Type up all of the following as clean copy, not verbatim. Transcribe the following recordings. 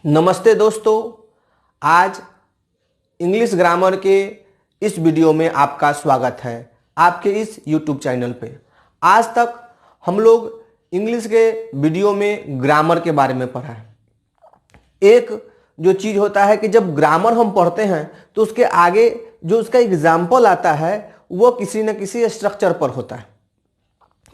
नमस्ते दोस्तों। आज इंग्लिश ग्रामर के इस वीडियो में आपका स्वागत है आपके इस YouTube चैनल पे। आज तक हम लोग इंग्लिश के वीडियो में ग्रामर के बारे में पढ़ा है। एक जो चीज़ होता है कि जब ग्रामर हम पढ़ते हैं तो उसके आगे जो उसका एग्जाम्पल आता है वो किसी न किसी स्ट्रक्चर पर होता है।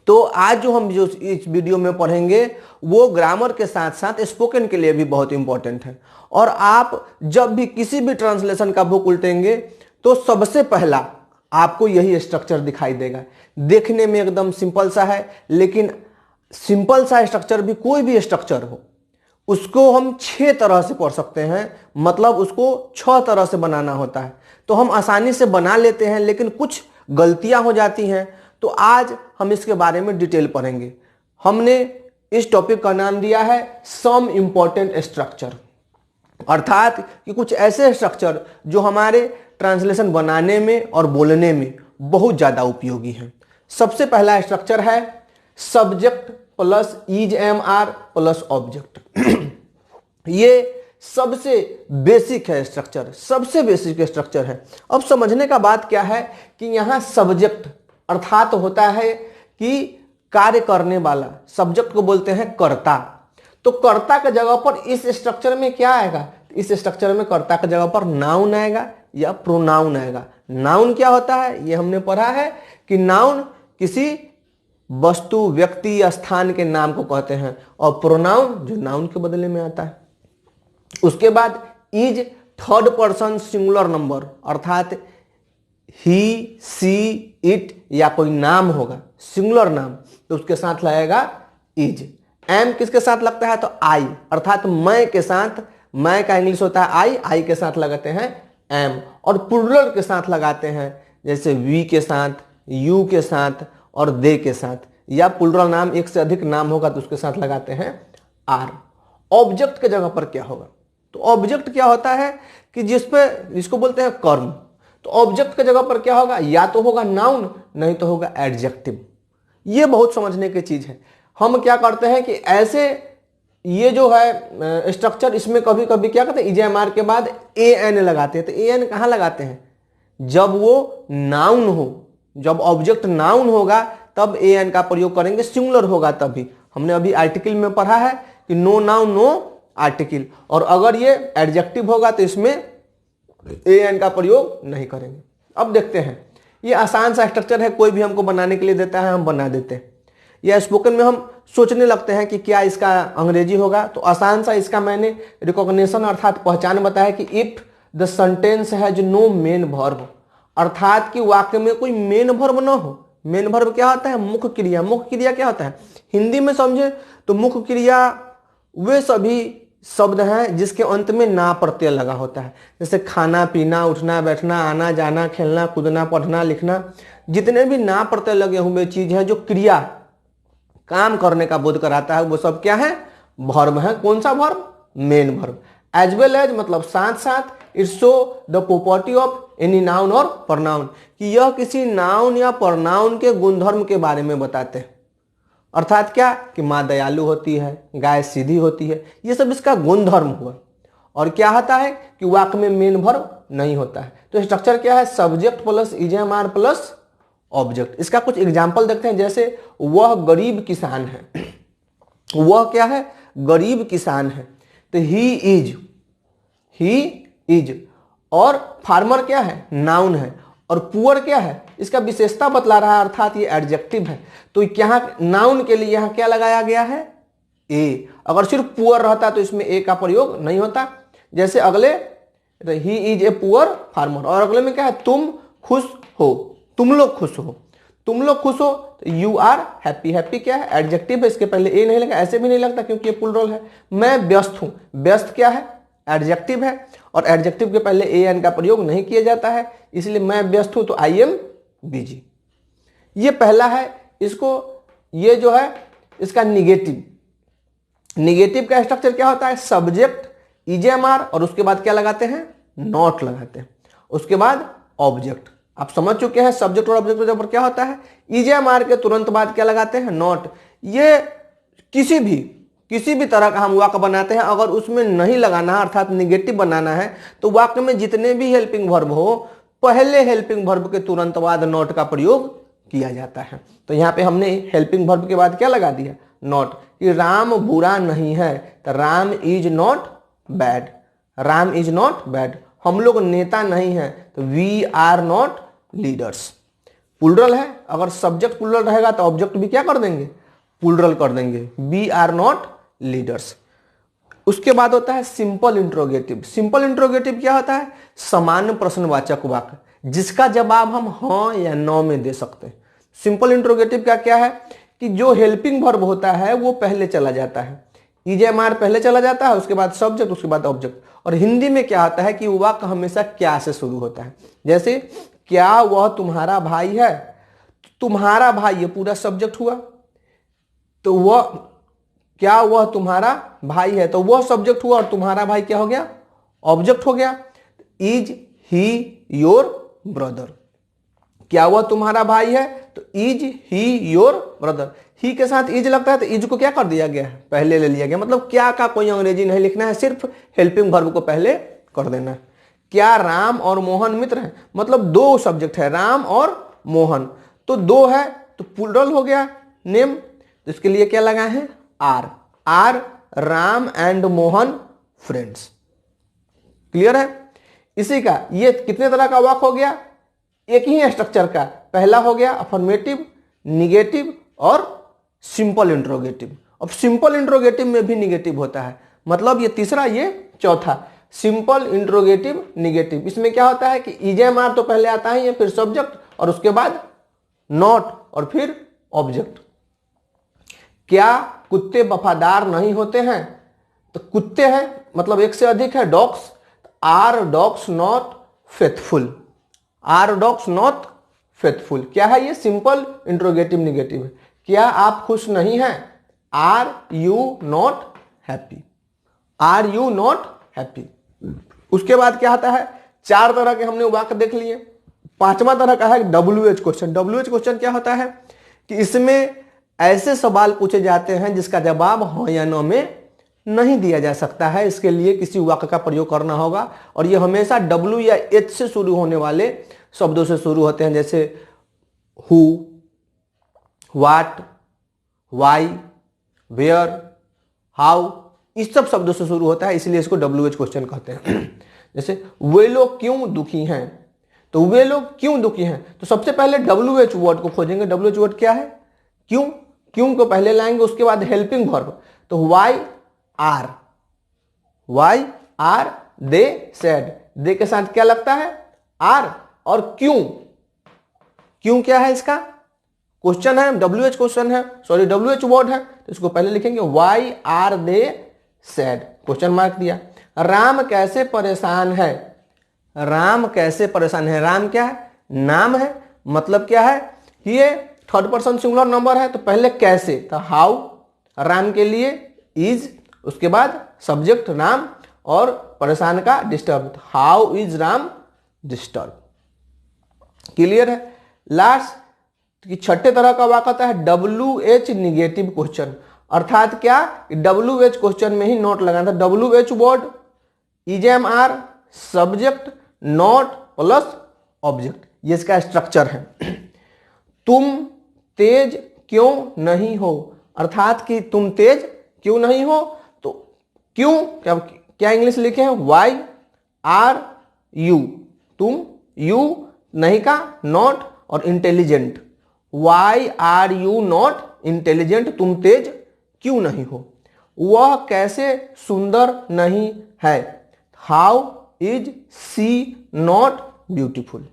तो आज जो हम जो इस वीडियो में पढ़ेंगे वो ग्रामर के साथ साथ स्पोकन के लिए भी बहुत इंपॉर्टेंट है। और आप जब भी किसी भी ट्रांसलेशन का बुक उल्टेंगे तो सबसे पहला आपको यही स्ट्रक्चर दिखाई देगा। देखने में एकदम सिंपल सा है, लेकिन सिंपल सा स्ट्रक्चर भी कोई भी स्ट्रक्चर हो उसको हम 6 तरह से पढ़ सकते हैं, मतलब उसको 6 तरह से बनाना होता है। तो हम आसानी से बना लेते हैं, लेकिन कुछ गलतियां हो जाती हैं। तो आज हम इसके बारे में डिटेल पढ़ेंगे। हमने इस टॉपिक का नाम दिया है सम इंपॉर्टेंट स्ट्रक्चर, अर्थात कि कुछ ऐसे स्ट्रक्चर जो हमारे ट्रांसलेशन बनाने में और बोलने में बहुत ज़्यादा उपयोगी हैं। सबसे पहला स्ट्रक्चर है subject plus is am are plus object. ये सबसे बेसिक है स्ट्रक्चर, सबसे बेसिक स्ट्रक्चर है। अब समझने का बात क्या है कि यहाँ सब्जेक्ट अर्थात होता है कि कार्य करने वाला, सब्जेक्ट को बोलते हैं कर्ता। तो कर्ता के जगह पर इस स्ट्रक्चर में क्या आएगा? इस स्ट्रक्चर में कर्ता के जगह पर नाउन आएगा या प्रोनाउन आएगा। नाउन क्या होता है ये हमने पढ़ा है कि नाउन किसी वस्तु, व्यक्ति या स्थान के नाम को कहते हैं, और प्रोनाउन जो नाउन के बदले में आता है। उसके बाद is third person singular number, अर्थात ही, सी, इट या कोई नाम होगा सिंगुलर नाम तो उसके साथ लगेगा इज। एम किसके साथ लगता है? तो आई, अर्थात मैं के साथ, मैं का इंग्लिश होता है आई के साथ लगाते हैं एम। और प्लुरल के साथ लगाते हैं जैसे वी के साथ, यू के साथ और दे के साथ, या प्लुरल नाम एक से अधिक नाम होगा तो उसके साथ लगाते हैं आर। ऑब्जेक्ट के जगह पर क्या होगा? तो ऑब्जेक्ट क्या होता है कि जिसको बोलते हैं कर्म। तो ऑब्जेक्ट की जगह पर क्या होगा? या तो होगा नाउन, नहीं तो होगा एडजेक्टिव। ये बहुत समझने की चीज है। हम क्या करते हैं कि ऐसे ये जो है स्ट्रक्चर, इसमें कभी कभी क्या करते हैं इजेएमआर के बाद ए एन लगाते हैं। तो ए एन कहाँ लगाते हैं? जब वो नाउन हो, जब ऑब्जेक्ट नाउन होगा तब ए एन का प्रयोग करेंगे, सिंगुलर होगा तभी। हमने अभी आर्टिकल में पढ़ा है कि नो नाउन नो आर्टिकल, और अगर ये एडजेक्टिव होगा तो इसमें ए एन का प्रयोग नहीं करेंगे। अब देखते हैं, ये आसान सा स्ट्रक्चर है, कोई भी हमको बनाने के लिए देता है हम बना देते हैं। या स्पोकन में हम सोचने लगते हैं कि क्या इसका अंग्रेजी होगा, तो आसान सा इसका मैंने रिकॉग्निशन अर्थात पहचान बताया कि if the sentence has no main verb, अर्थात कि वाक्य में कोई मेन वर्ब ना हो। मेन वर्ब क्या होता है? मुख्य क्रिया। मुख्य क्रिया क्या होता है? हिंदी में समझे तो मुख्य क्रिया वे सभी शब्द हैं जिसके अंत में ना प्रत्यय लगा होता है, जैसे खाना, पीना, उठना, बैठना, आना जाना, खेलना, कूदना, पढ़ना, लिखना। जितने भी ना प्रत्यय लगे हुए चीज हैं जो क्रिया, काम करने का बोध कराता है, वो सब क्या है? वर्ब है। कौन सा verb? Main verb. As well as मतलब साथ साथ, it show the property of any noun और प्रनाउन, कि यह किसी नाउन या प्रनाउन के गुणधर्म के बारे में बताते हैं। अर्थात क्या? कि माँ दयालु होती है, गाय सीधी होती है, ये सब इसका गुणधर्म हुआ। और क्या होता है कि वाक्य में मेन वर्ब नहीं होता है। तो स्ट्रक्चर क्या है? Subject plus is am are plus object. इसका कुछ एग्जाम्पल देखते हैं, जैसे वह गरीब किसान है। वह क्या है? गरीब किसान है। तो ही इज। और फार्मर क्या है? नाउन है। और पुअर क्या है? इसका विशेषता बतला रहा है, अर्थात ये एडजेक्टिव है। तो यहाँ नाउन के लिए यहाँ क्या लगाया गया है? ए। अगर सिर्फ पुअर रहता तो इसमें ए का प्रयोग नहीं होता। जैसे अगले, he is a poor farmer, और अगले में क्या है? तुम खुश हो, तुम लोग खुश हो। तुम लोग खुश हो तो यू आर हैप्पी। हैप्पी क्या है? एडजेक्टिव है, इसके पहले ए नहीं लगा, ऐसे भी नहीं लगता क्योंकि ये प्लुरल है। मैं व्यस्त हूं, व्यस्त क्या है? एडजेक्टिव है, और एडजेक्टिव के पहले ए एन का प्रयोग नहीं किया जाता है, इसलिए मैं व्यस्त हूं तो आई एम बिजी। ये पहला है। इसको, ये जो है इसका निगेटिव का स्ट्रक्चर क्या होता है? सब्जेक्ट इजेएमआर और उसके बाद क्या लगाते हैं? नॉट लगाते हैं। उसके बाद ऑब्जेक्ट। आप समझ चुके हैं सब्जेक्ट और ऑब्जेक्ट पर क्या होता है? इजेएमआर के तुरंत बाद क्या लगाते हैं? नॉट। ये किसी भी किसी भी तरह का हम वाक्य बनाते हैं, अगर उसमें नहीं लगाना है अर्थात निगेटिव बनाना है, तो वाक्य में जितने भी हेल्पिंग वर्ब हो, पहले हेल्पिंग वर्ब के तुरंत बाद नॉट का प्रयोग किया जाता है। तो यहाँ पे हमने हेल्पिंग वर्ब के बाद क्या लगा दिया? नॉट। कि राम बुरा नहीं है, तो Ram is not bad, Ram is not bad. हम लोग नेता नहीं है, तो we are not leaders. Plural है, अगर सब्जेक्ट प्लूरल रहेगा तो ऑब्जेक्ट भी क्या कर देंगे? प्लूरल कर देंगे, वी आर नॉट लीडर्स। उसके बाद होता है सिंपल इंट्रोगेटिव। सिंपल इंट्रोगेटिव क्या होता है? सामान्य प्रश्नवाचक वाक्य जिसका जवाब हम हाँ या नो में दे सकते हैं। सिंपल इंट्रोगेटिव का क्या है कि जो हेल्पिंग वर्ब होता है वो पहले चला जाता है, ईजेएमआर पहले चला जाता है, उसके बाद सब्जेक्ट, उसके बाद ऑब्जेक्ट। और हिंदी में क्या होता है कि वाक्य हमेशा क्या से शुरू होता है। जैसे क्या वह तुम्हारा भाई है, तुम्हारा भाई ये पूरा सब्जेक्ट हुआ, तो वह क्या वह तुम्हारा भाई है, तो वह सब्जेक्ट हुआ और तुम्हारा भाई क्या हो गया? ऑब्जेक्ट हो गया। इज ही योर ब्रदर, क्या वह तुम्हारा भाई है, तो इज ही योर ब्रदर। ही के साथ इज लगता है तो इज को क्या कर दिया गया है? पहले ले लिया गया। मतलब क्या का कोई अंग्रेजी नहीं लिखना है, सिर्फ हेल्पिंग वर्ब को पहले कर देना है। क्या राम और मोहन मित्र हैं, मतलब दो सब्जेक्ट है, राम और मोहन, तो दो है तो प्लूरल हो गया नेम, तो इसके लिए क्या लगा है? Are. Are Ram and Mohan friends. Clear है? इसी का ये कितने तरह का वाक्य हो गया? एक ही स्ट्रक्चर का। पहला हो गया अफर्मेटिव, निगेटिव और सिंपल इंट्रोगेटिव। अब सिंपल इंट्रोगेटिव में भी निगेटिव होता है, मतलब ये तीसरा, ये चौथा। सिंपल इंट्रोगेटिव निगेटिव, इसमें क्या होता है कि ईजेएमआर तो पहले आता है, फिर सब्जेक्ट और उसके बाद नॉट और फिर ऑब्जेक्ट। क्या कुत्ते वफादार नहीं होते हैं, तो कुत्ते हैं मतलब एक से अधिक है, dogs. Are dogs not faithful, are dogs not faithful. क्या है ये? सिंपल इंट्रोगेटिव निगेटिव है। क्या आप खुश नहीं हैं, are you not happy, are you not happy. उसके बाद क्या आता है? चार तरह के हमने वाक्य देख लिए। पांचवा तरह का है WH क्वेश्चन। WH क्वेश्चन क्या होता है कि इसमें ऐसे सवाल पूछे जाते हैं जिसका जवाब हाँ या नो में नहीं दिया जा सकता है, इसके लिए किसी वाक्य का प्रयोग करना होगा। और ये हमेशा W या H से शुरू होने वाले शब्दों से शुरू होते हैं, जैसे who, what, why, where, how, इस सब शब्दों से शुरू होता है, इसलिए इसको WH क्वेश्चन कहते हैं। जैसे वे लोग क्यों दुखी हैं, तो वे लोग क्यों दुखी हैं, तो सबसे पहले WH वर्ड को खोजेंगे। WH वर्ड क्या है? क्यों। क्यों को पहले लाएंगे, उसके बाद हेल्पिंग वर्ब, तो वाई आर दे सेड, दे के साथ क्या लगता है? आर। और क्यों, क्यों क्या है? इसका क्वेश्चन है, WH क्वेश्चन है, सॉरी WH वर्ड है, तो इसको पहले लिखेंगे why are they sad, question mark दिया। राम कैसे परेशान है, राम कैसे परेशान है, राम क्या है? नाम है, मतलब क्या है? ये थर्ड पर्सन सिंगुलर नंबर है, तो पहले कैसे, तो हाउ, राम के लिए इज, उसके बाद सब्जेक्ट राम और परेशान का disturb, how is Ram disturb. Clear है? लास्ट कि छठे तरह का वाक्य आता है WH निगेटिव क्वेश्चन, अर्थात क्या? WH क्वेश्चन में ही नोट लगाना था। WH word is am are subject not plus object, ये इसका स्ट्रक्चर है। तुम तेज क्यों नहीं हो, अर्थात कि तुम तेज क्यों नहीं हो, तो क्यों क्या इंग्लिश लिखे हैं? वाई आर यू, तुम, यू नहीं का नॉट और intelligent, why are you not intelligent, तुम तेज क्यों नहीं हो। वह कैसे सुंदर नहीं है, how is she not beautiful,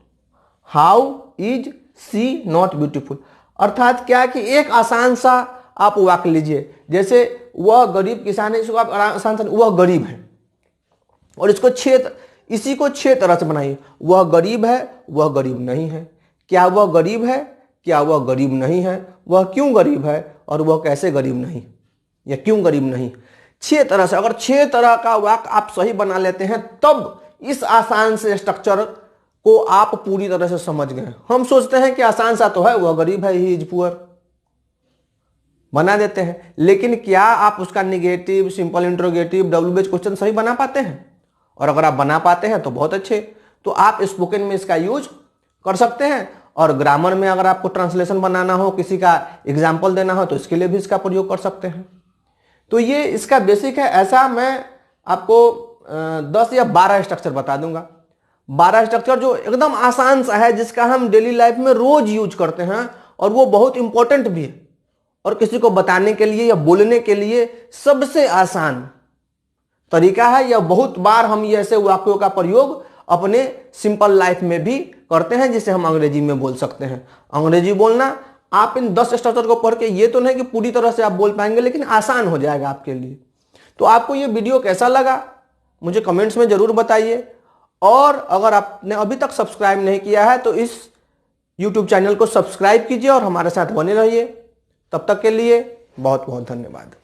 how is she not beautiful. अर्थात क्या कि एक आसान सा आप वाक्य लीजिए, जैसे वह गरीब किसान है, इसको आप आसान सा, वह गरीब है, और इसको इसी को 6 तरह से बनाइए। वह गरीब है, वह गरीब नहीं है, क्या वह गरीब है, क्या वह गरीब नहीं है, वह क्यों गरीब है, और वह कैसे गरीब नहीं या क्यों गरीब नहीं। 6 तरह से, अगर 6 तरह का वाक्य आप सही बना लेते हैं तब इस आसान से स्ट्रक्चर को आप पूरी तरह से समझ गए। हम सोचते हैं कि आसान सा तो है, वह गरीब है, ही इज पुअर, बना देते हैं, लेकिन क्या आप उसका negative, simple interrogative, W based question सही बना पाते हैं? और अगर आप बना पाते हैं तो बहुत अच्छे, तो आप स्पोकन में इसका यूज कर सकते हैं। और ग्रामर में अगर आपको ट्रांसलेशन बनाना हो, किसी का एग्जाम्पल देना हो, तो इसके लिए भी इसका प्रयोग कर सकते हैं। तो ये इसका बेसिक है। ऐसा मैं आपको 10 या 12 स्ट्रक्चर बता दूंगा। 12 स्ट्रक्चर जो एकदम आसान सा है, जिसका हम डेली लाइफ में रोज यूज करते हैं, और वो बहुत इंपॉर्टेंट भी है, और किसी को बताने के लिए या बोलने के लिए सबसे आसान तरीका है। या बहुत बार हम ये ऐसे वाक्यों का प्रयोग अपने सिंपल लाइफ में भी करते हैं, जिसे हम अंग्रेजी में बोल सकते हैं। अंग्रेजी बोलना आप इन 10 स्ट्रक्चर को पढ़ के ये तो नहीं कि पूरी तरह से आप बोल पाएंगे, लेकिन आसान हो जाएगा आपके लिए। तो आपको ये वीडियो कैसा लगा मुझे कमेंट्स में जरूर बताइए, और अगर आपने अभी तक सब्सक्राइब नहीं किया है तो इस YouTube चैनल को सब्सक्राइब कीजिए और हमारे साथ बने रहिए। तब तक के लिए बहुत बहुत धन्यवाद।